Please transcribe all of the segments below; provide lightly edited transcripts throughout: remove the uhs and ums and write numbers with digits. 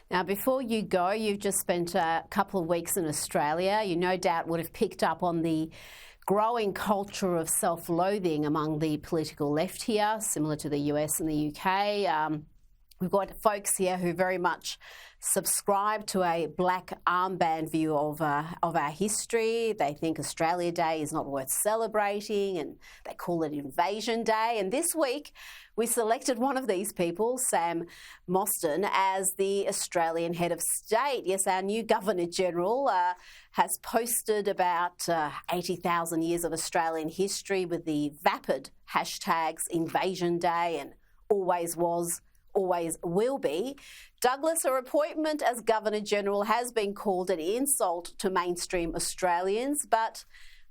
Now, before you go, you've just spent a couple of weeks in Australia. You no doubt would have picked up on the growing culture of self-loathing among the political left here, similar to the US and the UK. We've got folks here who very much subscribe to a black armband view of our history. They think Australia Day is not worth celebrating and they call it Invasion Day. And this week we selected one of these people, Sam Mostyn, as the Australian head of state. Yes, our new Governor-General has posted about 80,000 years of Australian history with the vapid hashtags Invasion Day and always was, always will be. Douglas, her appointment as Governor-General has been called an insult to mainstream Australians, but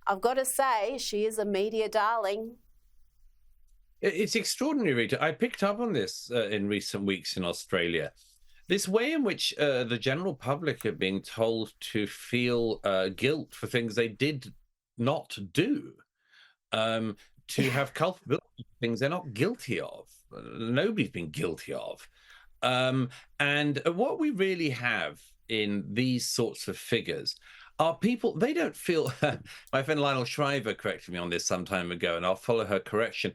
I've got to say, she is a media darling. It's extraordinary, Rita. I picked up on this in recent weeks in Australia. This way in which the general public are being told to feel guilt for things they did not do, to have culpability for things they're not guilty of. Nobody's been guilty of. And what we really have in these sorts of figures are people, they don't feel, my friend Lionel Shriver corrected me on this some time ago, and I'll follow her correction.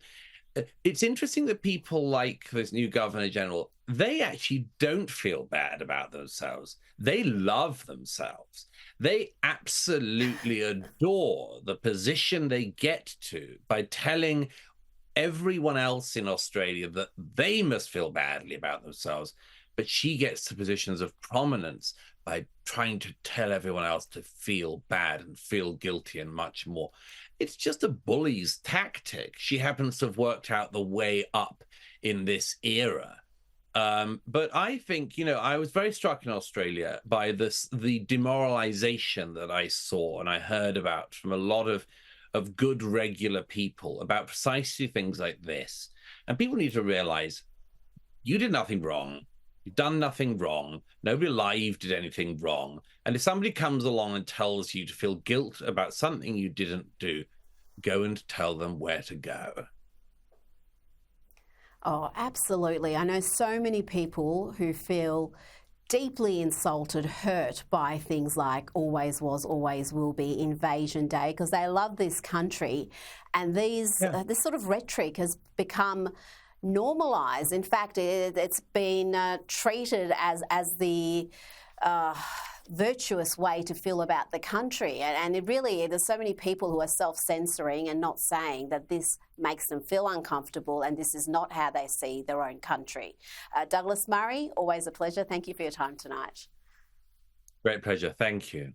It's interesting that people like this new Governor-General, they actually don't feel bad about themselves. They love themselves. They absolutely adore the position they get to by telling everyone else in Australia that they must feel badly about themselves. But she gets to positions of prominence by trying to tell everyone else to feel bad and feel guilty and much more. It's just a bully's tactic. She happens to have worked out the way up in this era. But I think, you know, I was very struck in Australia by the demoralization that I saw and I heard about from a lot of good, regular people about precisely things like this. And people need to realize you did nothing wrong. You've done nothing wrong. Nobody alive did anything wrong. And if somebody comes along and tells you to feel guilt about something you didn't do, go and tell them where to go. Oh, absolutely. I know so many people who feel deeply insulted, hurt by things like always was, always will be, Invasion Day, because they love this country. And this sort of rhetoric has become normalised. In fact, it's been treated as the virtuous way to feel about the country. And it really, there's so many people who are self-censoring and not saying that this makes them feel uncomfortable and this is not how they see their own country. Douglas Murray, always a pleasure. Thank you for your time tonight. Great pleasure. Thank you.